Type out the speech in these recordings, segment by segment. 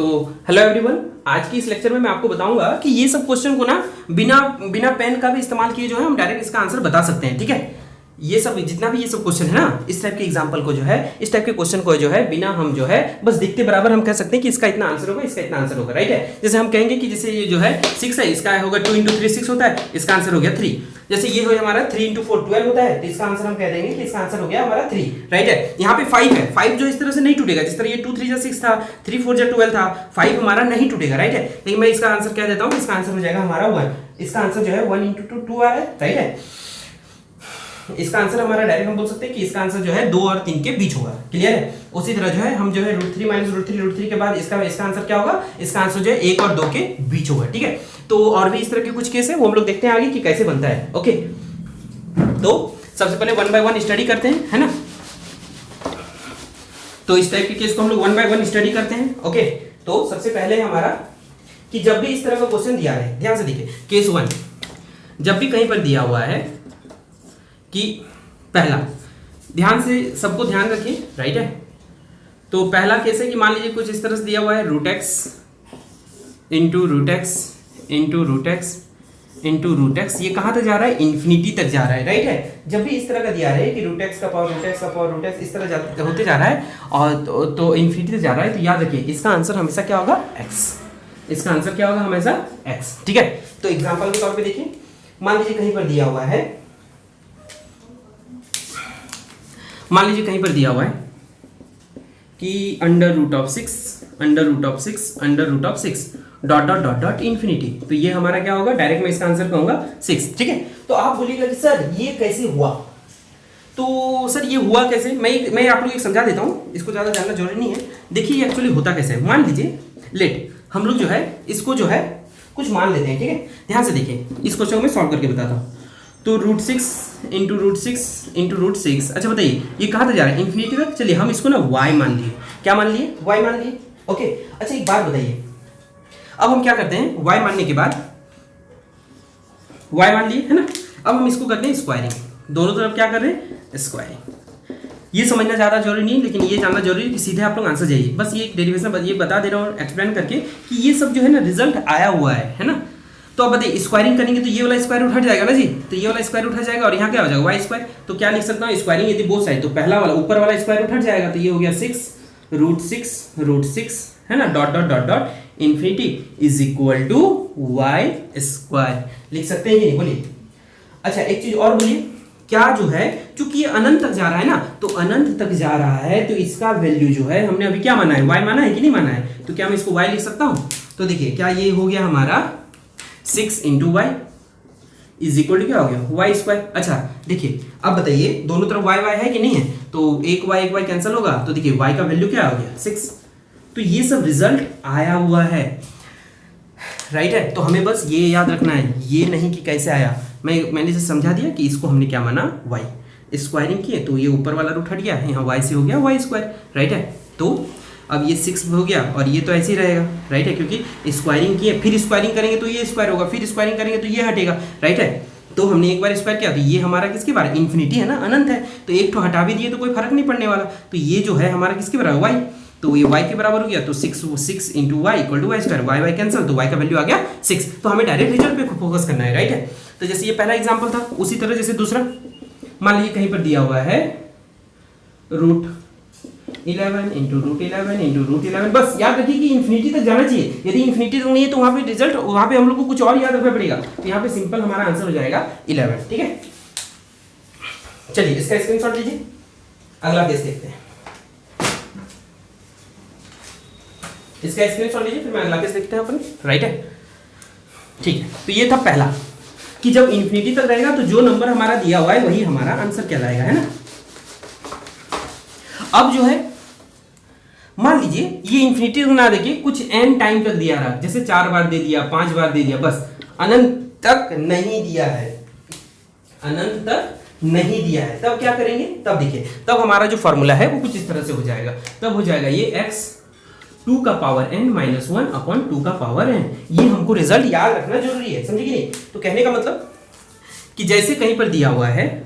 तो hello everyone, आज की इस लेक्चर में मैं आपको बताऊंगा कि ये सब क्वेश्चन को ना बिना पेन का भी इस्तेमाल किए जो है हम डायरेक्ट इसका आंसर बता सकते हैं। ठीक है, ये सब जितना भी ये सब क्वेश्चन है ना, इस टाइप के एग्जांपल को जो है, इस टाइप के क्वेश्चन को जो है बिना हम जो है बस दिखते बराबर हम कह सकते हैं कि इसका इतना आंसर होगा, इसका इतना आंसर होगा। राइट है, जैसे हम कहेंगे कि जैसे ये जो है 6 है, इसका होगा 2 × 3 6 होता है, इसका आंसर हो गया 3। जैसे ये हो हमारा 3 × 4 12 होता है, तो इसका आंसर हम कह देंगे कि इसका आंसर हो गया हमारा 3। राइट है, यहाँ पे 5 है, 5 जो इस तरह से नहीं टूटेगा, जिस तरह ये 2 3 6 था, 3 4 12 था, 5 हमारा नहीं टूटेगा। राइट है, लेकिन मैं इसका आंसर कह देता हूँ, इसका आंसर हो जाएगा हमारा 1। इसका आंसर जो है 1 × 2 आ रहा है। राइट है, इसका आंसर हमारा डायरेक्ट हम बोल सकते हैं कि इसका आंसर जो है 2 और 3 के बीच होगा। क्लियर है, उसी तरह जो है हम जो है √3 - √3 के बाद इसका आंसर क्या होगा, इसका आंसर जो है 1 और 2 के बीच होगा। ठीक है, तो और भी इस तरह के कुछ केस है, वो हम लोग देखते हैं आगे कि कैसे बनता है। ओके, तो सबसे पहले 1 बाय 1 स्टडी करते हैं, है ना। तो इस टाइप के केस को हम लोग 1 बाय 1 स्टडी करते हैं। ओके, तो सबसे पहले हमारा कि जब भी इस तरह का क्वेश्चन दिया है, ध्यान से देखिए, केस 1 जब भी कहीं पर दिया हुआ है कि पहला, ध्यान से सबको ध्यान रखिए। राइट है, तो पहला केस है कि मान लीजिए कुछ इस तरह से दिया हुआ है √x × √x, ये कहाँ तक जा रहा है, इन्फिनिटी तक जा रहा है। राइट है, जब भी इस तरह का दिया है कि √x का पावर इस तरह होते जा रहा है और तो इन्फिनिटी तक जा रहा है, तो याद रखिए इसका आंसर हमेशा क्या होगा, x। इसका आंसर क्या होगा, हमेशा x। ठीक है, तो एग्जाम्पल के तौर पे देखिए, मान लीजिए कहीं पर दिया हुआ है, कि √6 इन्फिनिटी, तो ये हमारा क्या होगा, डायरेक्ट मैं इसका आंसर कहूंगा 6। ठीक है, तो आप बोलिएगा कि सर ये कैसे हुआ, तो सर ये हुआ कैसे, मैं आप लोग एक समझा देता हूँ, इसको ज़्यादा जानना जरूरी नहीं है। देखिए ये एक्चुअली होता कैसे है। मान लीजिए हम लोग जो है इसको जो है कुछ मान लेते हैं। ठीक है, ध्यान से देखिए, इस क्वेश्चन को मैं सॉल्व करके बताता हूँ। तो √6 × √6, अच्छा बताइए ये कहाँ तक जा रहा है, इन्फिनिटी तक। चलिए हम इसको ना y मान लिए, क्या मान लिए, y मान लिए। ओके, अच्छा एक बात बताइए, अब हम क्या करते हैं, y मानने के बाद y मान लिए, है ना। अब हम इसको करते हैं स्क्वायरिंग, दोनों तरफ क्या कर रहे हैं, स्क्वायरिंग। ये समझना ज़्यादा जरूरी नहीं है, लेकिन ये जानना जरूरी है कि सीधे आप लोग आंसर जाइए। बस ये डेरिवेशन ये बता दे रहा हूँ एक्सप्लेन करके कि ये सब जो है ना रिजल्ट आया हुआ है ना। तो अब बताइए स्क्वायरिंग करेंगे तो ये वाला स्क्वायर रूट हट जाएगा ना जी, तो ये वाला स्क्वायर रूट हट जाएगा और यहाँ क्या हो जाएगा, y²। तो क्या लिख सकता हूँ, स्क्वायरिंग यदि बोथ साइड, तो पहला वाला ऊपर वाला स्क्वायर रूट हट जाएगा, तो ये हो गया 6 √6 है ना, dot infinity is equal to y²। लिख सकते हैं कि नहीं, बोलिए। अच्छा एक चीज और बोलिए, क्या जो है चूंकि ये अनंत तक जा रहा है ना, तो अनंत तक जा रहा है, तो इसका वैल्यू जो है हमने अभी क्या माना है, y माना है कि नहीं माना है, तो क्या मैं इसको y लिख सकता हूँ। तो देखिए क्या ये हो गया हमारा 6 × y इज इक्वल टू क्या हो गया, y²। अच्छा देखिए अब बताइए दोनों तरफ y है कि नहीं है, तो एक y कैंसिल होगा, तो देखिए y का वैल्यू क्या हो गया, 6। तो ये सब रिजल्ट आया हुआ है। राइट है, तो हमें बस ये याद रखना है, ये नहीं कि कैसे आया। मैंने जैसे समझा दिया कि इसको हमने क्या माना, y स्क्वायरिंग किए, तो ये ऊपर वाला रूट हट गया, यहाँ y से हो गया y²। राइट है, तो अब ये 6 हो गया और ये तो ऐसे ही रहेगा। राइट है, क्योंकि स्क्वायरिंग किए, फिर स्क्वायरिंग करेंगे तो ये स्क्वायर होगा, फिर स्क्वायरिंग करेंगे तो ये हटेगा। राइट है, तो हमने एक बार स्क्वायर किया, तो ये हमारा किसके बारे, इन्फिनिटी है ना, अनंत है, तो एक तो हटा भी दिए तो कोई फर्क नहीं पड़ने वाला। तो ये जो है हमारा किसके बराबर, y, तो ये y के बराबर हो गया, तो 6 × y equal to y², y cancel, तो y का वैल्यू आ गया 6। तो हमें डायरेक्ट रिजल्ट पे फोकस करना है। राइट है, तो जैसे ये पहला एग्जाम्पल था, उसी तरह जैसे दूसरा, मान लीजिए कहीं पर दिया हुआ है √11 × √11, बस याद रखिए कि इन्फिनिटी तक जाना चाहिए। यदि इन्फिनिटी तक नहीं है तो वहां पे रिजल्ट, वहां पे हम लोग को कुछ और याद रखना पड़ेगा। तो यहाँ पे सिंपल हमारा आंसर हो जाएगा 11। ठीक है, चलिए इसका स्क्रीनशॉट लीजिए, अगला केस देखते हैं। इसका स्क्रीनशॉट लीजिए, फिर मैं अगला केस देखते हैं अपन। राइट है, ठीक है, तो ये था पहला कि जब इन्फिनिटी तक रहेगा तो जो नंबर हमारा दिया हुआ है वही हमारा आंसर कहलाएगा, है ना। अब जो है मान लीजिए ये इन्फिनिटी ना देके कुछ n टाइम तक दिया रहा, जैसे 4 बार दे दिया, 5 बार दे दिया, बस अनंत तक नहीं दिया है, अनंत तक नहीं दिया है, तब क्या करेंगे, तब देखिए तब हमारा जो फॉर्मूला है वो कुछ इस तरह से हो जाएगा। तब हो जाएगा ये x 2 का पावर n - 1 / 2 का पावर n। ये हमको रिजल्ट याद रखना जरूरी है, समझे कि नहीं। तो कहने का मतलब कि जैसे कहीं पर दिया हुआ है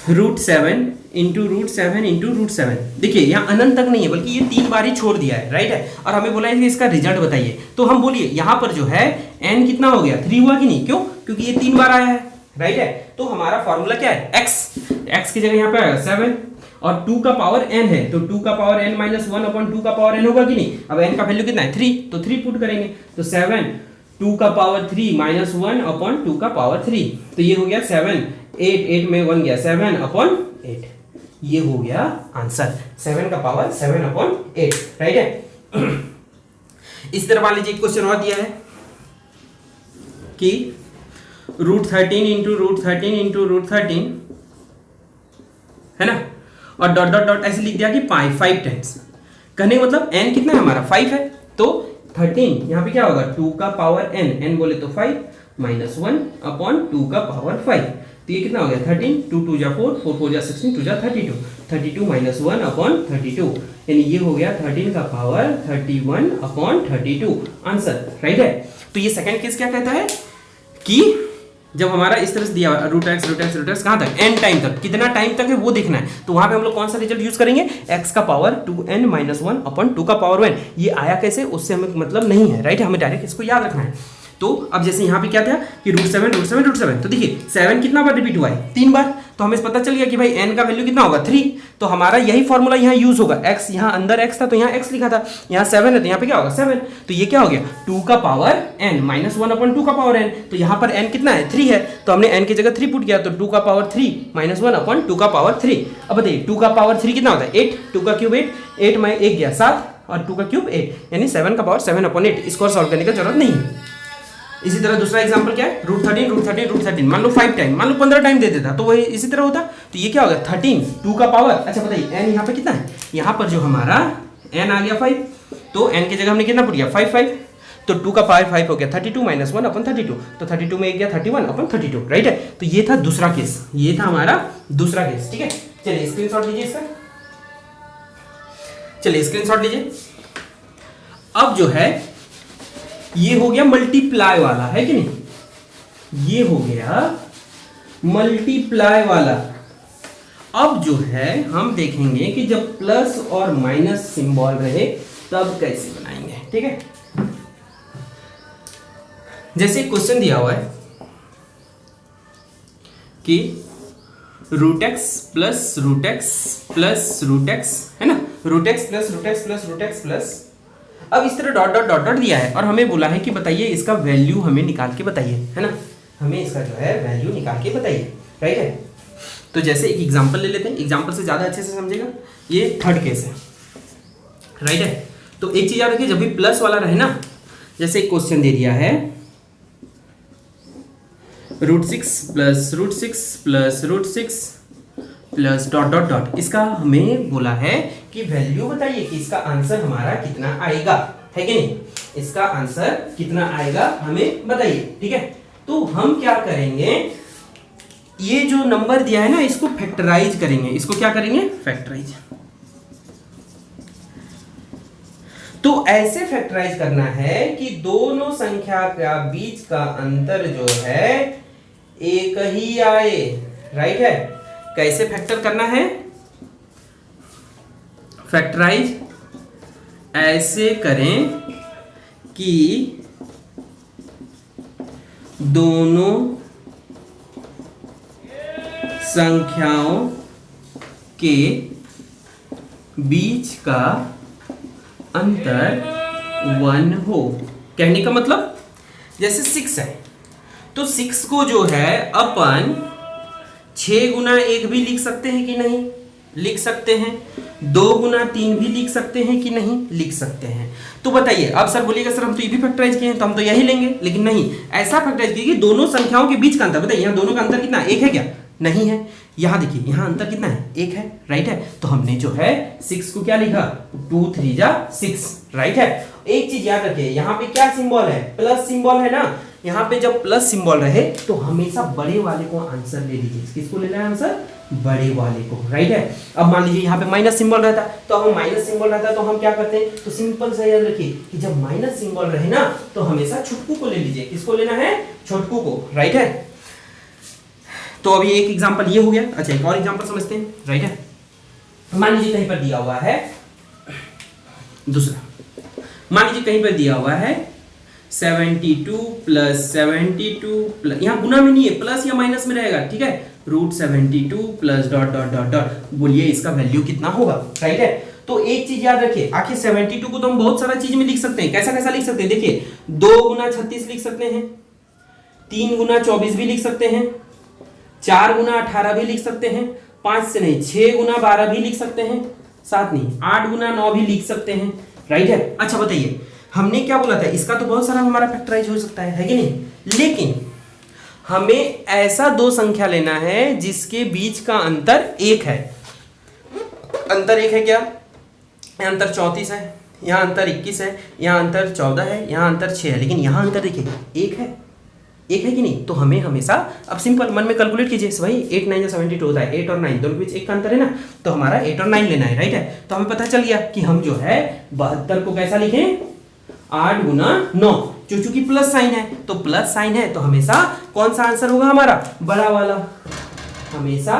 √7 √7 देखिए यहाँ अनंत तक नहीं है बल्कि ये 3 बार ही छोड़ दिया है, राइट है। और हमें बोला है कि इसका रिजल्ट बताइए, तो हम बोलिए यहाँ पर जो है n कितना हो गया, 3 हुआ कि नहीं, क्यों, क्योंकि ये 3 बार आया है, राइट है। तो हमारा फॉर्मूला क्या है, x की जगह यहाँ पे आएगा 7 और 2 का पावर n है, तो 2 का पावर n माइनस 1 अपॉन 2 का पावर n होगा कि नहीं। अब n का वैल्यू कितना है 3, तो 3 पुट करेंगे, तो 7 2 का पावर 3 माइनस 1 अपॉन 2 का पावर 3, तो ये हो गया 7 8 में 1 गया 7 अपॉन 8, ये हो गया आंसर 7 का पावर 7 अपॉन 8, राइट है। इस तरह मान लीजिए क्वेश्चन और दिया है कि √13 इंटू √13 है ना, और डॉट डॉट डॉट ऐसे लिख दिया कि 5 टाइम्स, कहने का मतलब n कितना है हमारा 5 है, तो 13 यहाँ पे क्या होगा 2 का पावर n बोले तो 5 माइनस 1 अपॉन 2 का पावर 5, तो ये कितना हो गया 13, 2 2 जा 4, 4 4 जा 16, 2 जा 32 माइनस 1 अपॉन 32, यानी ये हो गया 13 का पावर 31 अपॉन 32 आंसर, राइट है। तो ये सेकंड केस क्या कहता है कि जब हमारा इस तरह से दिया √x कहाँ तक, n टाइम तक, कितना टाइम तक है वो देखना है, तो वहां पे हम लोग कौन सा रिजल्ट यूज करेंगे, x का पावर 2n माइनस 1 अपॉन 2 का पावर 1, ये आया कैसे उससे हमें मतलब नहीं है, राइट है, हमें डायरेक्ट इसको याद रखना है। तो अब जैसे यहाँ पे क्या था कि √7 तो देखिए 7 कितना बार रिपीट हुआ है 3 बार, तो हमें पता चल गया कि भाई n का वैल्यू कितना होगा 3, तो हमारा यही फॉर्मूला यहाँ यूज होगा, x यहाँ अंदर x था तो यहाँ x लिखा था, यहाँ 7 है तो यहाँ पे क्या होगा 7, तो ये क्या हो गया 2 का पावर n माइनस 1 अपॉन 2 का पावर n, तो यहाँ पर n कितना है 3 है, तो हमने n की जगह 3 पुट किया, तो 2 का पावर 3 माइनस 1 अपॉन 2 का पावर 3। अब बताइए 2 का पावर 3 कितना होता है 8, 2 का क्यूब 8 में 1 गया 7 और 2 का क्यूब 8, यानी 7 का पावर 7 अपॉन 8, इसको सॉल्व करने की जरूरत नहीं है। इसी तरह दूसरा एग्जांपल क्या है √13 मान लो 5 टाइम, मान लो 15 टाइम दे देता तो वही इसी तरह होता, तो ये क्या होगा 13 2 का पावर, अच्छा बताइए n यहाँ पे कितना है, यहाँ पर जो हमारा n आ गया 5, तो n की जगह हमने कितना पुट किया 5, तो 2 का पावर 5 हो गया 32 माइनस 1 अपॉन 32, तो 32 में 1 गया 31 अपॉन 32, राइट है। तो ये था दूसरा केस, ये था हमारा दूसरा केस, ठीक है। चलिए स्क्रीनशॉट लीजिए इसका, चलिए स्क्रीनशॉट लीजिए। अब जो है ये हो गया मल्टीप्लाई वाला, है कि नहीं, ये हो गया मल्टीप्लाई वाला। अब जो है हम देखेंगे कि जब प्लस और माइनस सिंबल रहे तब कैसे बनाएंगे, ठीक है। जैसे क्वेश्चन दिया हुआ है कि √x प्लस √x है ना, √x प्लस अब इस तरह डॉट डॉट डॉट डॉट दिया है और हमें बोला है कि बताइए इसका वैल्यू हमें निकाल के बताइए, है ना, हमें इसका जो है वैल्यू निकाल के बताइए, राइट है। तो जैसे एक एग्जांपल ले लेते हैं, एग्जांपल से ज़्यादा अच्छे से समझेगा, ये थर्ड केस है, राइट है। तो एक चीज़ याद रखिए, जब भी प्लस वाला रहे ना, जैसे एक क्वेश्चन दे दिया है √6 प्लस डॉट डॉट डॉट, इसका हमें बोला है कि वैल्यू बताइए कि इसका आंसर हमारा कितना आएगा, है कि नहीं, इसका आंसर कितना आएगा हमें बताइए, ठीक है। तो हम क्या करेंगे, ये जो नंबर दिया है ना इसको फैक्टराइज करेंगे, इसको क्या करेंगे फैक्टराइज। तो ऐसे फैक्टराइज करना है कि दोनों संख्या का बीच का अंतर जो है एक ही आए, राइट है। कैसे फैक्टर करना है, फैक्टराइज ऐसे करें कि दोनों संख्याओं के बीच का अंतर 1 हो। कहने का मतलब जैसे 6 है तो 6 को जो है अपन 6 गुना 1 भी लिख सकते हैं कि नहीं, लिख सकते हैं। 2 गुना 3 भी लिख सकते हैं कि नहीं, लिख सकते हैं। तो बताइए, अब सर बोलिएगा सर हम तो ये भी फैक्टराइज किए हैं तो हम तो यही लेंगे, लेकिन नहीं, ऐसा फैक्टराइज कीजिए कि दोनों संख्याओं के बीच का अंतर, बताइए यहाँ दोनों का अंतर कितना, 1 है क्या, नहीं है। यहाँ देखिए यहाँ अंतर कितना है, 1 है, राइट है। तो हमने जो है 6 को क्या लिखा, 2 3 जा 6, राइट है। एक चीज याद रखिए, यहाँ पे क्या सिंबल है, प्लस सिंबल है ना। यहाँ पे जब प्लस सिंबल रहे तो हमेशा बड़े वाले को आंसर ले लीजिए। किसको लेना है आंसर, बड़े वाले को, राइट है। अब मान लीजिए यहाँ पे माइनस सिंबल रहता तो हम माइनस सिंबल रहता तो हम क्या करते हैं, तो सिंपल सा याद रखिए कि जब माइनस सिंबल रहे ना तो हमेशा छोटकू को ले लीजिए। किसको लेना है, छोटकू को, राइट है। तो अभी एक एग्जांपल ये हो गया। अच्छा एक और एग्जांपल समझते हैं, राइट है। मान लीजिए कहीं पर दिया हुआ है दूसरा, मान लीजिए कहीं पर दिया हुआ है 72 प्लस 72 प्लस, यहाँ गुना में नहीं है, प्लस या माइनस में रहेगा, ठीक है, √72 plus dot dot dot dot, बोलिए इसका वैल्यू कितना होगा, राइट है। तो एक चीज याद रखिए, आखिर 72 को तो हम बहुत सारा चीज में लिख सकते हैं, कैसा कैसा लिख सकते हैं, देखिए 2 गुना 36 लिख सकते हैं, 3 गुना 24 भी लिख सकते हैं, 4 गुना 18 भी लिख सकते हैं, 5 से नहीं 6 गुना 12 भी लिख सकते हैं, 7 नहीं 8 गुना 9 भी लिख सकते हैं, राइट है। अच्छा बताइए, हमने क्या बोला था, इसका तो बहुत सारा हमारा फैक्टराइज हो सकता है कि नहीं, लेकिन हमें ऐसा दो संख्या लेना है जिसके बीच का अंतर 1 है। अंतर 1 है क्या, यहाँ अंतर 34 है, यहाँ अंतर 21 है, यहाँ अंतर 14 है, यहाँ अंतर 6 है, लेकिन यहाँ अंतर देखिए 1 है, 1 है कि नहीं। तो हमें हमेशा, अब सिंपल मन में कैलकुलेट कीजिए भाई, 8 9 72 होता है, 8 और 9 दोनों के बीच 1 का अंतर है ना, तो हमारा 8 और 9 लेना है, राइट है। तो हमें पता चल गया कि हम जो है 72 को कैसा लिखें, 8 गुना 9, चूंकि प्लस साइन है, तो प्लस साइन है तो हमेशा कौन सा आंसर होगा हमारा, बड़ा वाला, हमेशा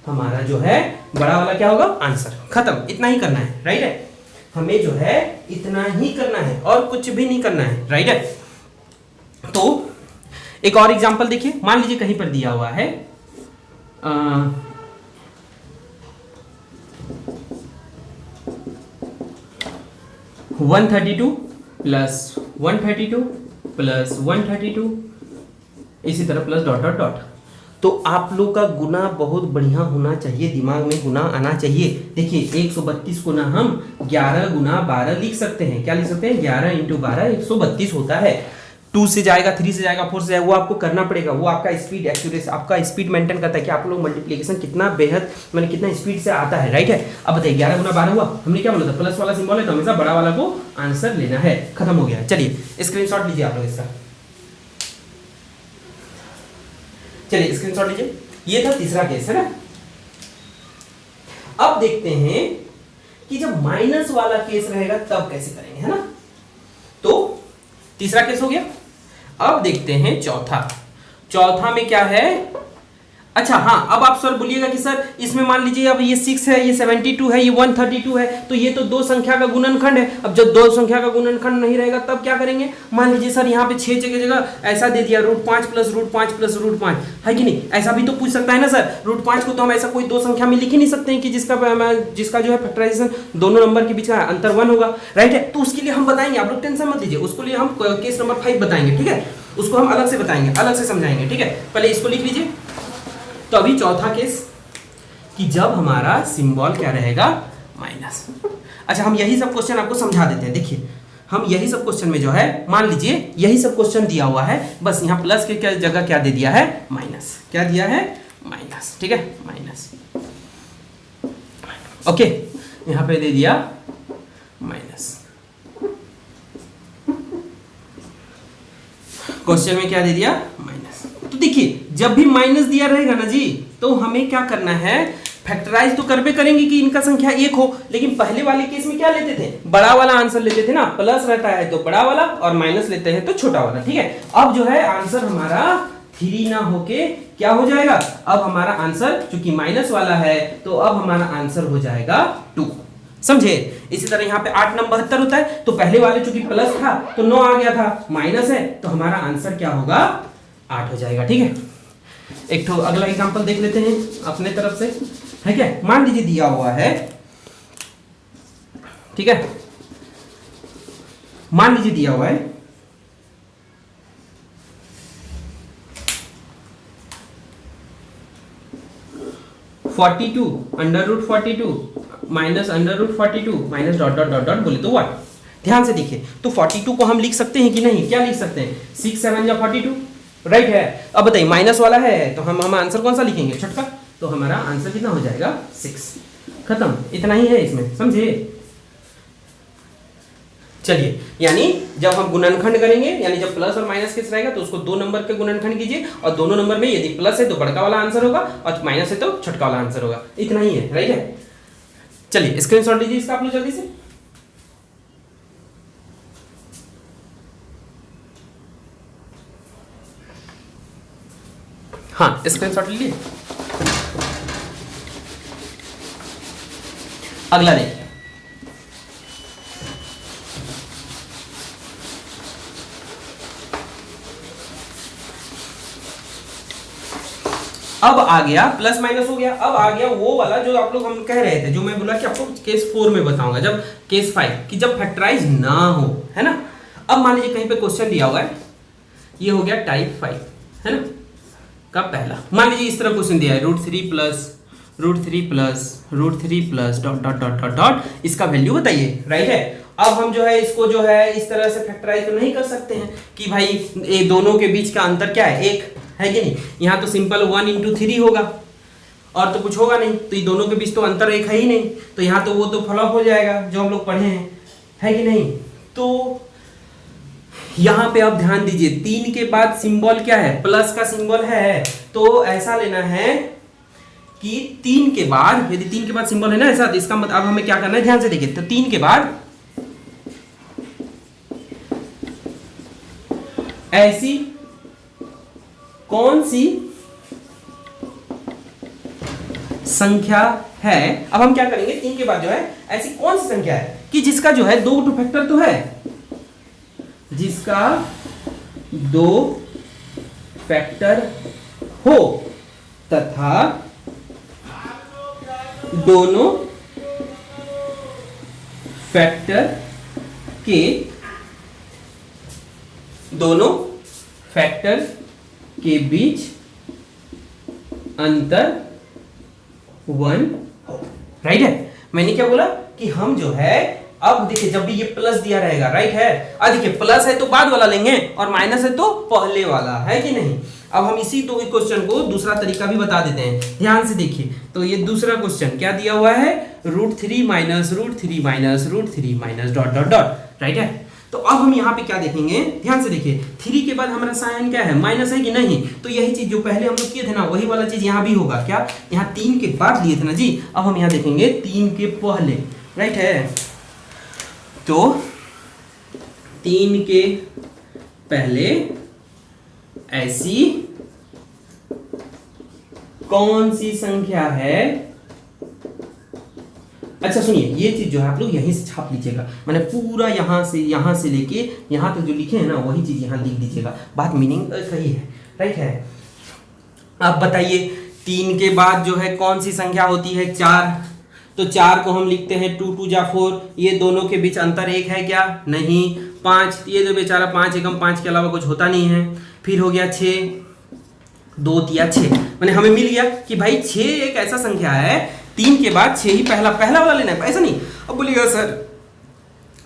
हमारा जो है बड़ा वाला क्या होगा आंसर, खत्म, इतना ही करना है, राइट है। हमें जो है इतना ही करना है और कुछ भी नहीं करना है, राइट है। तो एक और एग्जांपल देखिए, मान लीजिए कहीं पर दिया हुआ है 132 प्लस 132 प्लस 132, इसी तरह प्लस डॉट डॉट डॉट। तो आप लोग का गुना बहुत बढ़िया होना चाहिए, दिमाग में गुना आना चाहिए। देखिए 132 को ना हम 11 गुना 12 लिख सकते हैं, क्या लिख सकते हैं, 11 इंटू 12 132 होता है। 2 से जाएगा, 3 से जाएगा, 4 से जाएगा, वो आपको करना पड़ेगा, वो आपका स्पीड एक्यूरेसी, आपका स्पीड मेंटेन करता है कि आप लोग मल्टीप्लिकेशन कितना बेहद मैंने कितना स्पीड से आता है, राइट है। अब बताइए 11 गुना 12 हुआ, हमने क्या बोला था, प्लस वाला सिंबल है तो हमेशा बड़ा वाला को आंसर लेना है, खत्म हो गया। चलिए स्क्रीनशॉट लीजिए आप लोग इसका, चलिए स्क्रीनशॉट लीजिए, ये था तीसरा केस है ना। अब देखते हैं कि जब माइनस वाला केस रहेगा तब कैसे करेंगे, है ना। तो तीसरा केस हो गया, अब देखते हैं चौथा। चौथा में क्या है, अच्छा हाँ, अब आप सर बोलिएगा कि सर इसमें मान लीजिए अब ये 6 है, ये 72 है, ये 132 है, तो ये तो दो संख्या का गुणनखंड है। अब जब दो संख्या का गुणनखंड नहीं रहेगा तब क्या करेंगे, मान लीजिए सर यहाँ पे 6 की जगह ऐसा दे दिया √5 प्लस √5 प्लस √5, है कि नहीं, ऐसा भी तो पूछ सकता है ना सर। √5 को तो हम ऐसा कोई दो संख्या में लिख ही नहीं सकते हैं कि जिसका जो है फैक्टराइजेशन दोनों नंबर के बीच का अंतर 1 होगा, राइट है। तो उसके लिए हम बताएंगे, आप लोग टेंशन मत लीजिए, उसके लिए हम केस नंबर 5 बताएंगे, ठीक है, उसको हम अलग से बताएंगे, अलग से समझाएंगे, ठीक है। पहले इसको लिख लीजिए। तो अभी चौथा केस कि जब हमारा सिंबल क्या रहेगा, माइनस। अच्छा हम यही सब क्वेश्चन आपको समझा देते हैं। देखिए हम यही सब क्वेश्चन में जो है, मान लीजिए यही सब क्वेश्चन दिया हुआ है, बस यहाँ प्लस के क्या जगह क्या दे दिया है, माइनस। क्या दिया है, माइनस, ठीक है, माइनस, ओके, यहाँ पे दे दिया माइनस। क्वेश्चन में क्या दे दिया, माइनस। तो देखिए जब भी माइनस दिया रहेगा ना जी, तो हमें क्या करना है, फैक्टराइज तो करबे करेंगे कि इनका संख्या 1 हो, लेकिन पहले वाले केस में क्या लेते थे, बड़ा वाला आंसर लेते थे ना, प्लस रहता है तो बड़ा वाला और माइनस लेते हैं तो छोटा वाला, ठीक है। अब जो है आंसर हमारा 3 ना होके क्या हो जाएगा, अब हमारा आंसर चूंकि माइनस वाला है तो अब हमारा आंसर हो जाएगा 2, समझे। इसी तरह यहाँ पे 8 9 72 होता है, तो पहले वाले चूंकि प्लस था तो 9 आ गया था, माइनस है तो हमारा आंसर क्या होगा, 8 हो जाएगा, ठीक है। एक तो अगला एग्जांपल देख लेते हैं अपने तरफ से, है क्या। मान लीजिए दिया हुआ है, ठीक है, मान लीजिए दिया हुआ है 42 √42 minus √42 minus dot dot dot dot बोले तो व्हाट। ध्यान से देखिए, तो 42 को हम लिख सकते हैं कि नहीं, क्या लिख सकते हैं, 6 7 या 42, राइट है। अब बताइए माइनस वाला है तो हम आंसर कौन सा लिखेंगे, छोटका, तो हमारा आंसर कितना हो जाएगा, 6, खत्म, इतना ही है इसमें, समझे। चलिए यानी जब हम गुणनखंड करेंगे, यानी जब प्लस और माइनस केस रहेगा तो उसको 2 नंबर के गुणनखंड कीजिए, और दोनों नंबर में यदि प्लस है तो बड़का वाला आंसर होगा और माइनस है तो छोटका वाला आंसर होगा, इतना ही है, राइट है। चलिए स्क्रीनशॉट लीजिए इसका आप लोग जल्दी से। हाँ स्क्रीनशॉट लीजिए। अगला देखिए, अब आ गया प्लस माइनस हो गया, अब आ गया वो वाला जो आप लोग हम कह रहे थे, जो मैं बोला कि आपको केस 4 में बताऊंगा, जब केस 5 कि जब फैक्टराइज ना हो, है ना। अब मान लीजिए कहीं पे क्वेश्चन दिया हुआ है, ये हो गया टाइप 5, है ना, का पहला। मान लीजिए इस तरह क्वेश्चन दिया है √3 plus dot dot dot dot dot, इसका वैल्यू बताइए, राइट है। अब हम जो है इसको जो है इस तरह से फैक्टराइज तो नहीं कर सकते हैं कि भाई ये दोनों के बीच का अंतर क्या है, एक है कि नहीं। यहाँ तो सिंपल 1 × 3 होगा और तो कुछ होगा नहीं, तो ये दोनों के बीच तो अंतर एक है ही नहीं, तो यहाँ तो वो तो फ्लॉप हो जाएगा जो हम लोग पढ़े हैं, है कि नहीं। तो यहाँ पे आप ध्यान दीजिए, 3 के बाद सिंबल क्या है, प्लस का सिंबल है, तो ऐसा लेना है कि 3 के बाद, यदि 3 के बाद सिंबल है ना ऐसा, तो इसका मतलब अब हमें क्या करना है, ध्यान से देखिए। तो 3 के बाद ऐसी कौन सी संख्या है, अब हम क्या करेंगे, 3 के बाद जो है ऐसी कौन सी संख्या है कि जिसका जो है 2 फैक्टर तो है, जिसका 2 फैक्टर हो तथा दोनों फैक्टर के बीच अंतर 1 हो, राइट है। मैंने क्या बोला कि हम जो है, अब देखिए जब भी ये प्लस दिया रहेगा, राइट है, अब देखिए प्लस है तो बाद वाला लेंगे और माइनस है तो पहले वाला, है कि नहीं। अब हम इसी दो क्वेश्चन को दूसरा तरीका भी बता देते हैं, ध्यान से देखिए। तो ये दूसरा क्वेश्चन क्या दिया हुआ है, √3 minus dot dot dot, right है। तो अब हम यहाँ पे क्या देखेंगे, ध्यान से देखिए, 3 के बाद हमारा साइन क्या है, माइनस है कि नहीं। तो यही चीज जो पहले हम लोग किए थे ना, वही वाला चीज यहाँ भी होगा, क्या, यहाँ 3 के बाद लिए थे ना जी। अब हम यहाँ देखेंगे 3 के पहले, राइट है। तो 3 के पहले ऐसी कौन सी संख्या है, अच्छा सुनिए, ये चीज जो है आप लोग यहीं से छाप लीजिएगा, मैंने पूरा यहां से लेके यहां तक जो लिखे हैं ना वही चीज यहां लिख दीजिएगा, बात मीनिंग सही है, राइट है। अब बताइए 3 के बाद जो है कौन सी संख्या होती है, 4। तो 4 को हम लिखते हैं 2 × 4, ये दोनों के बीच अंतर 1 है क्या, नहीं। 5, ये जो बेचारा 5 एकम 5 के अलावा कुछ होता नहीं है। फिर हो गया 6, 2 × 6, मैंने हमें मिल गया कि भाई 6 एक ऐसा संख्या है, 3 के बाद 6 ही पहला वाला लेना है, ऐसा नहीं। अब बोलिएगा सर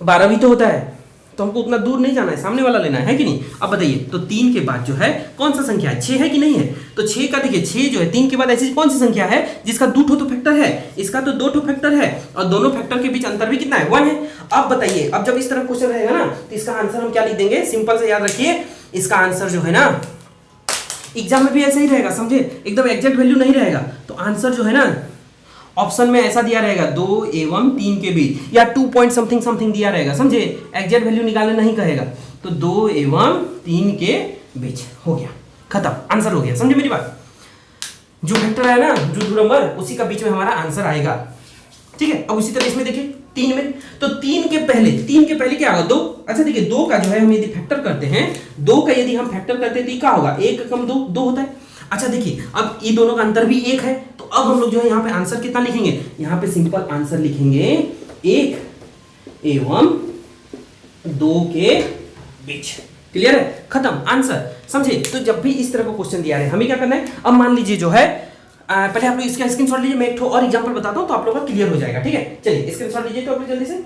12 भी तो होता है, तो हमको उतना दूर नहीं जाना है, सामने वाला लेना है कि नहीं। अब बताइए, तो 3 के बाद जो है कौन सा संख्या है, 6 है कि नहीं है। तो 6 का देखिए, 6 जो है 3 के बाद ऐसी कौन सी संख्या है जिसका 2 तो फैक्टर है, इसका तो 2 फैक्टर है, और दोनों फैक्टर के बीच अंतर भी कितना है, 1 है। अब बताइए, अब जब इस तरह क्वेश्चन रहेगा ना, तो इसका आंसर हम क्या लिख देंगे, सिंपल से याद रखिए, इसका आंसर जो है ना एग्जाम में भी ऐसा ही रहेगा, समझे, एकदम एग्जैक्ट वैल्यू नहीं रहेगा। तो आंसर जो है ना ऑप्शन में ऐसा दिया रहेगा 2 एवं 3 के बीच, या 2 पॉइंट समथिंग समथिंग दिया रहेगा, समझे, एग्जैक्ट वैल्यू निकालने नहीं कहेगा। तो 2 एवं 3 के बीच, हो गया, खत्म, आंसर हो गया, समझे मेरी बात। जो वेक्टर है ना, जो नंबर, उसी का बीच में हमारा आंसर आएगा, ठीक है। अब उसी तरह इसमें देखिए 3 में, तो 3 के पहले क्या होगा, 2। अच्छा देखिए 2 का जो है हम यदि फैक्टर करते हैं, 2 का यदि हम फैक्टर करते हैं तो क्या होगा, 1 कम 2 होता है। अच्छा देखिए, अब ये दोनों का अंतर भी 1 है, तो अब हम लोग जो है यहाँ पे आंसर कितना लिखेंगे, यहाँ पे सिंपल आंसर लिखेंगे 1 एवं 2 के बीच, क्लियर है, खत्म, आंसर, समझे। तो जब भी इस तरह का क्वेश्चन दिया है, हमें क्या करना है, अब मान लीजिए जो है पहले आप लोग इसका स्क्रीनशॉट लीजिए, मैं एक और एग्जांपल बताता हूं तो आप लोग का क्लियर हो जाएगा, ठीक है। चलिए स्क्रीनशॉट लीजिए तो आप लोग जल्दी से,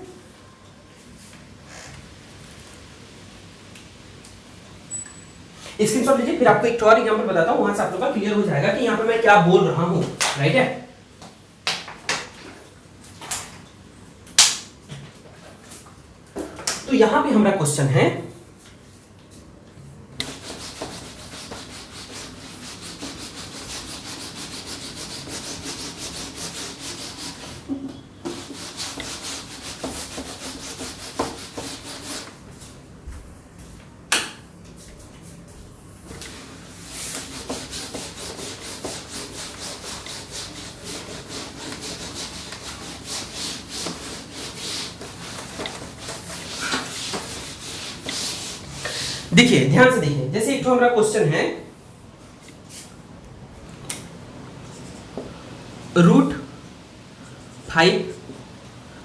स्क्रीनशॉट लीजिए, फिर आपको एक और एग्जांपल बताता हूं, वहां से आप लोग का क्लियर हो जाएगा कि यहां पे मैं क्या बोल रहा हूं, राइट है। तो यहां पे हमारा क्वेश्चन है, देखिए ध्यान से देखिए, जैसे एक तो हमारा क्वेश्चन है √5,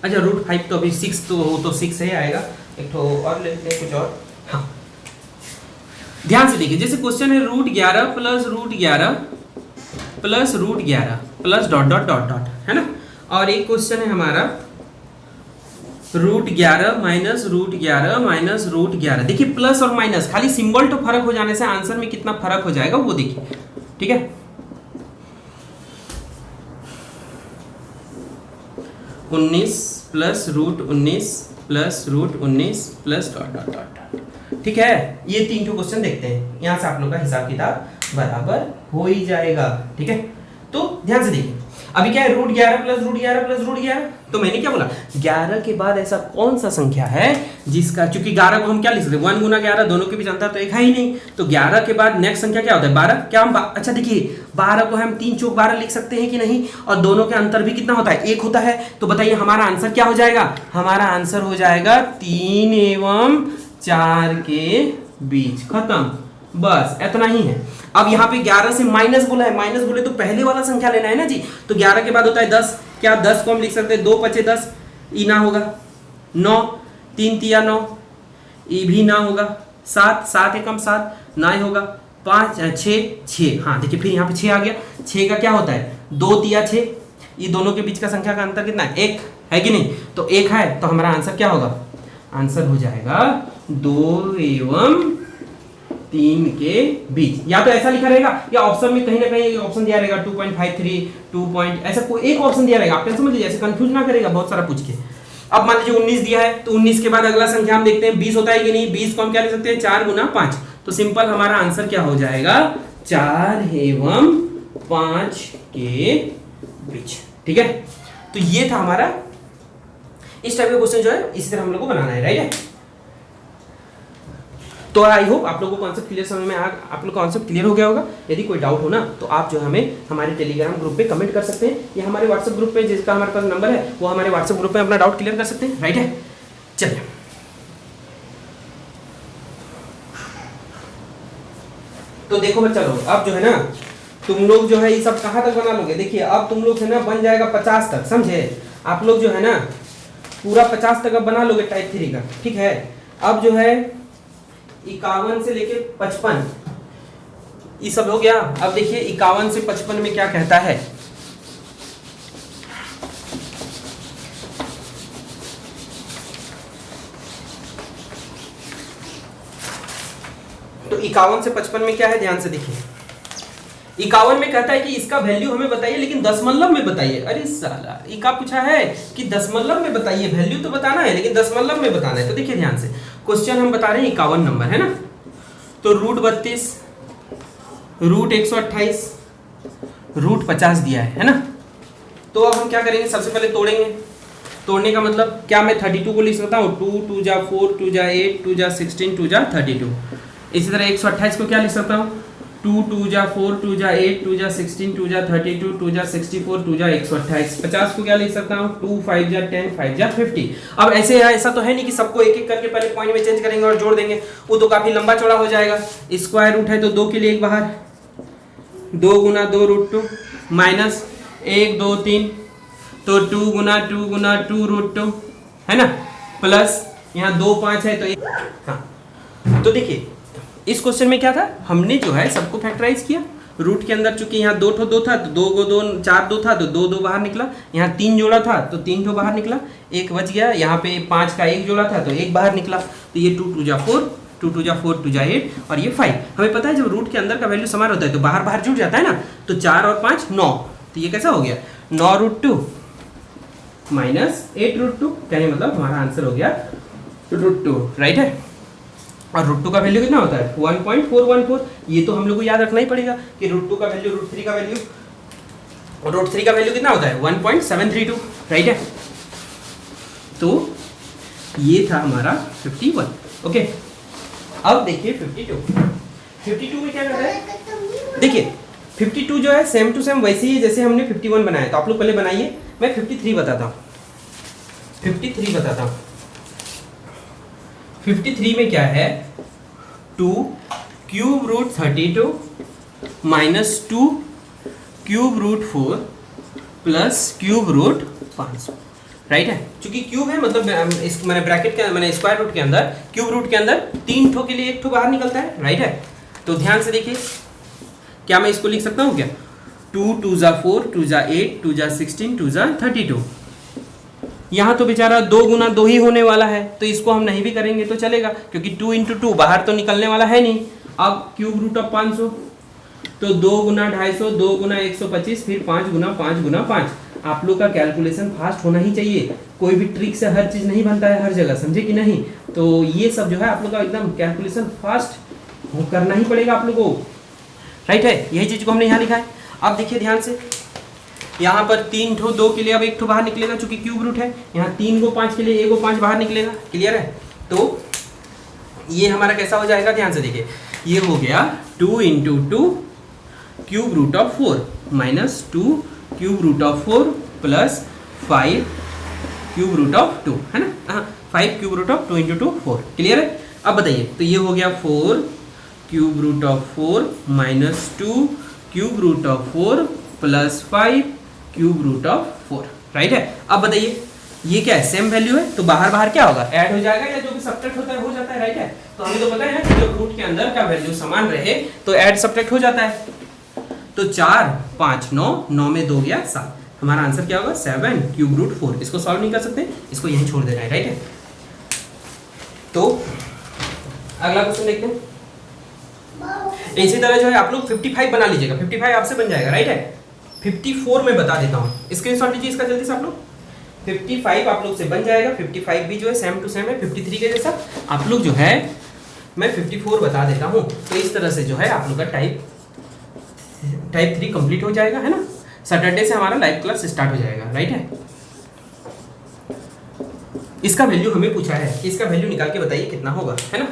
अच्छा √5 तो अभी 6 तो वो तो 6 है आएगा, एक तो और लेते हैं कुछ और। हाँ ध्यान से देखिए, जैसे क्वेश्चन है √11 plus √11 plus √11 plus dot dot dot dot, है ना। और एक क्वेश्चन है हमारा √11 माइनस √11 माइनस √11। देखिए प्लस और माइनस खाली सिंबल तो फर्क हो जाने से आंसर में कितना फर्क हो जाएगा वो देखिए, ठीक है। 19 plus √19 plus √19 plus dot dot dot, ठीक है। ये 3 ठो क्वेश्चन देखते हैं, यहां से आप लोग का हिसाब किताब बराबर हो ही जाएगा, ठीक है। तो ध्यान से देखिए, अभी क्या है √11 प्लस √11 प्लस √11, तो मैंने क्या बोला 11 के बाद ऐसा कौन सा संख्या है जिसका, क्योंकि 11 को हम क्या लिख सकते हैं 1 गुना 11, दोनों के बीच अंतर तो एक है ही नहीं, तो 11 के बाद नेक्स्ट संख्या क्या होता है 12। क्या हम अच्छा देखिए 12 को हम 3 चौक 12 लिख सकते हैं कि नहीं, और दोनों के अंतर भी कितना होता है 1 होता है, तो बताइए हमारा आंसर क्या हो जाएगा, हमारा आंसर हो जाएगा 3 एवं 4 के बीच, खत्म, बस इतना ही है। अब यहाँ पे 11 से माइनस बोला है, माइनस बोले तो पहले वाला संख्या लेना है ना जी, तो 11 के बाद होता है 10, क्या 10 को हम लिख सकते हैं 2 × 5 = 10, ई ना होगा, 9 3 × 3 = 9, ई भी ना होगा, 7 7 × 1 = 7 ना ही होगा, 5 6 हाँ देखिए फिर यहाँ पे 6 आ गया, 6 का क्या होता है 2 × 3 = 6, ये दोनों के बीच का संख्या का अंतर कितना है 1 है कि नहीं, तो 1 है, तो हमारा आंसर क्या होगा, आंसर हो जाएगा 2 एवं 3 के बीच। या तो ऐसा लिखा रहेगा या ऑप्शन में कहीं ना कहीं ऑप्शन दिया रहेगा 2.53 2. ऐसा कोई एक ऑप्शन दिया रहेगा, आप टेंशन मत लीजिए, ऐसे कंफ्यूज ना करेगा बहुत सारा पूछ के। अब मान लीजिए 19 दिया है, तो 19 के बाद अगला संख्या हम देखते हैं 20 होता है कि नहीं, 20 को हम क्या लिख सकते हैं 4 × 5, तो सिंपल हमारा आंसर क्या हो जाएगा 4 एवं 5 के बीच, ठीक है। तो ये था हमारा इस टाइप का क्वेश्चन जो है इस तरह हम लोग को बनाना है, राइट है। तो आई होप आप लोगों को कॉन्सेप्ट क्लियर समझ में आप लोग कॉन्सेप्ट क्लियर हो गया होगा। यदि कोई डाउट हो ना तो आप जो हमें हमारे टेलीग्राम ग्रुप पे कमेंट कर सकते हैं, या हमारे व्हाट्सएप ग्रुप पे जिसका हमारे पास नंबर है वो हमारे व्हाट्सएप ग्रुप पे अपना डाउट क्लियर कर सकते हैं, राइट है। चलिए तो देखो बच्चा लोग, अब जो है ना तुम लोग जो है ये सब कहाँ तक बना लोगे, देखिए अब तुम लोग से ना बन जाएगा 50 तक, समझे। आप लोग जो है ना पूरा 50 तक अब बना लोगे टाइप 3 का, ठीक है। अब जो है 51 से लेके 55 ये सब हो गया। अब देखिए 51 से 55 में क्या कहता है, तो 51 से 55 में क्या है ध्यान से देखिए। 51 में कहता है कि इसका वैल्यू हमें बताइए लेकिन दशमलव में बताइए। अरे साला ये क्या पूछा है कि दशमलव में बताइए, वैल्यू तो बताना है लेकिन दशमलव में बताना है। तो देखिए ध्यान से क्वेश्चन हम बता रहे हैं 51 नंबर है ना, तो √32 √128 √50 दिया है ना। तो अब हम क्या करेंगे, सबसे पहले तोड़ेंगे। तोड़ने का मतलब क्या, मैं 32 को लिख सकता हूँ 2 2 जा 4 2 जा 8 2 जा 16 2 जा 32। इसी तरह 128 को क्या लिख सकता हूँ 2 2 जा 4 2 जा 8 2 जा 16 2 जा 32 2 जा 64 2 जा 128। 50 को क्या लिख सकता हूँ 2 5 जा 10 5 जा 50। अब ऐसे है, ऐसा तो है नहीं कि सबको एक एक करके पहले पॉइंट में चेंज करेंगे और जोड़ देंगे, वो तो काफी लंबा चौड़ा हो जाएगा। स्क्वायर रूट है तो 2 के लिए एक बाहर, 2 × 2 √2 माइनस 1 2 3 तो 2 × 2 × 2 √2 है ना, प्लस यहाँ 2 5 है तो हाँ। तो देखिए इस क्वेश्चन में क्या था, हमने जो है सबको फैक्टराइज किया। रूट के अंदर चूंकि यहाँ 2 था तो 2 को 2 4 2 था तो 2 2 बाहर निकला, यहाँ 3 जोड़ा था तो 3 ठो बाहर निकला, एक बच गया। यहाँ पे 5 का 1 जोड़ा था तो 1 बाहर निकला, तो ये 2 2 जा 4 2 2 जा 4 2 जा 8 और ये 5। हमें पता है जब रूट के अंदर का वैल्यू समान होता है तो बाहर बाहर जुड़ जाता है ना, तो 4 और 5 9, तो ये कैसा हो गया 9 √2 माइनस 8 √2, कहने मतलब हमारा आंसर हो गया √2, राइट है। और √2 का वैल्यू कितना होता है 1.414। ये तो हम लोग को याद रखना ही पड़ेगा कि √2 का वैल्यू √3 का वैल्यू, और √3 का वैल्यू कितना होता है 1.732, राइट है। तो ये था हमारा 51, ओके। अब देखिए 52 में क्या करता है, देखिए 52 जो है सेम टू सेम वैसे ही जैसे हमने 51 बनाया, तो आप लोग पहले बनाइए, मैं 53 बताता हूँ। 53 में क्या है 2 cube root 32 minus 2 cube root 4 plus cube root 500, right है। चूंकि क्यूब है मतलब इस मैंने ब्रैकेट के मैंने स्क्वायर रूट के अंदर क्यूब रूट के अंदर 3 ठो के लिए 1 ठो बाहर निकलता है, राइट है। तो ध्यान से देखिए, क्या मैं इसको लिख सकता हूँ क्या, 2 2 जा 4 2 जा 8 2 जा 16 2 जा 32। यहाँ तो बेचारा 2 गुना 2 ही होने वाला है, तो इसको हम नहीं भी करेंगे तो चलेगा, क्योंकि 2 इंटू 2 बाहर तो निकलने वाला है नहीं। अब क्यूब रूट ऑफ 500, तो 2 गुना 250, 2 गुना 125, फिर 5 गुना 5 गुना 5। आप लोग का कैलकुलेशन फास्ट होना ही चाहिए, कोई भी ट्रिक से हर चीज़ नहीं बनता है हर जगह, समझे कि नहीं। तो ये सब जो है आप लोग का एकदम कैलकुलेशन फास्ट करना ही पड़ेगा आप लोगों को, राइट है। यही चीज़ को हमने यहाँ लिखा है। अब देखिए ध्यान से, यहाँ पर 3 ठो 2 के लिए अब 1 ठो बाहर निकलेगा, चूंकि क्यूब रूट है। यहाँ 3 को 5 के लिए 1 को 5 बाहर निकलेगा, क्लियर है। तो ये हमारा कैसा हो जाएगा, ध्यान से देखिए, ये हो गया 2 into 2 cube root of 4 minus 2 cube root of 4 plus 5 cube root of 2, है ना। हाँ, 5 cube root of 2 into 2 4, clear है। अब बताइए, तो ये हो गया 4 cube root of 4 minus 2 cube root of 4 plus 5 cube root of 4, right है। अब बताइए, ये क्या है, सेम वैल्यू है, तो बाहर बाहर क्या होगा, ऐड हो जाएगा, या जो भी सब्ट्रैक्ट होता है हो जाता है, राइट है। तो हमें तो पता है ना कि जब रूट के अंदर का वैल्यू समान रहे तो ऐड सब्ट्रैक्ट हो जाता है। तो 4 5 9 9 में 2 गया 7, हमारा आंसर क्या होगा 7 क्यूब रूट 4। इसको सॉल्व नहीं कर सकते, इसको यहीं छोड़ देना है, राइट है। तो अगला क्वेश्चन देखते हैं। इसी तरह जो है आप लोग 55 बना लीजिएगा, 55 आपसे बन जाएगा, राइट है। 54 में बता देता हूँ, स्क्रीनशॉट लीजिए इसका जल्दी से आप लोग। 55 आप लोग से बन जाएगा, 55 भी जो है सेम टू सेम है 53 के जैसा। आप लोग जो है मैं 54 बता देता हूँ, तो इस तरह से जो है आप लोग का टाइप 3 कंप्लीट हो जाएगा, है ना। सैटरडे से हमारा लाइव क्लास स्टार्ट हो जाएगा, राइट है। इसका वैल्यू हमें पूछा है, इसका वैल्यू निकाल के बताइए कितना होगा, है ना।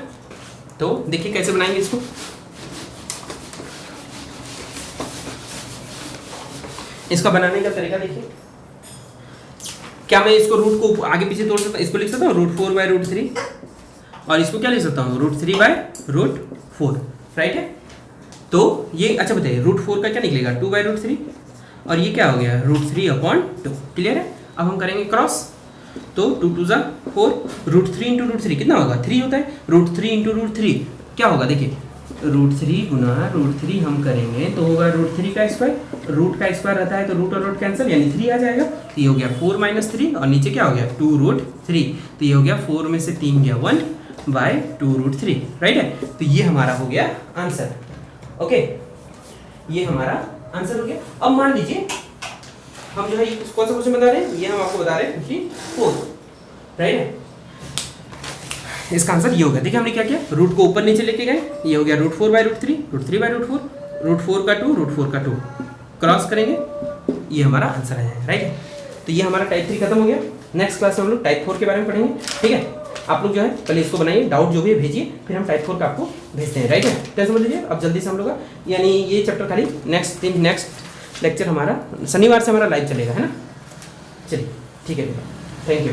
तो देखिए कैसे बनाएंगे इसको। इसका बनाने का तरीका देखिए, क्या मैं इसको रूट को आगे पीछे तोड़ सकता हूँ, इसको लिख सकता हूँ √4/√3, और इसको क्या लिख सकता हूँ √3/√4, राइट है। तो ये अच्छा बताइए, √4 का क्या निकलेगा 2/√3, और ये क्या हो गया √3/2, क्लियर है। अब हम करेंगे क्रॉस, तो 2 2 जा 4, √3 इंटू √3 कितना होगा 3 होता है, √3 इंटू √3 क्या होगा, देखिए √3 गुना √3 हम करेंगे तो होगा √3 का स्क्वायर, रूट का स्क्वायर रहता है तो रूट और रूट कैंसिल, यानी 3 आ जाएगा। तो ये हो गया 4 - 3, और नीचे क्या हो गया 2√3, तो ये हो गया 4 में से 3 गया 1/2√3, राइट है। तो ये हमारा हो गया आंसर, ओके, ये हमारा आंसर हो गया। अब मान लीजिए हम जो है कौन सा क्वेश्चन बता रहे हैं, ये हम आपको बता रहे हैं 54, राइट है। इसका आंसर ये होगा, देखिए हमने क्या किया, रूट को ऊपर नीचे लेके गए, ये हो गया √4/√3, √3/√4, √4 का 2, √4 का 2 क्रॉस करेंगे, ये हमारा आंसर आ जाएगा, राइट है। तो ये हमारा टाइप 3 खत्म हो गया। नेक्स्ट क्लास में हम लोग टाइप 4 के बारे में पढ़ेंगे, ठीक है। आप लोग जो है पहले इसको बनाइए, डाउट जो भी है भेजिए, फिर हम टाइप 4 का आपको भेजते हैं, राइट है। तो समझ लीजिए, अब जल्दी से हम लोग यानी ये चैप्टर खाली नेक्स्ट लेक्चर हमारा शनिवार से हमारा लाइव चलेगा, है ना। चलिए ठीक है, थैंक यू।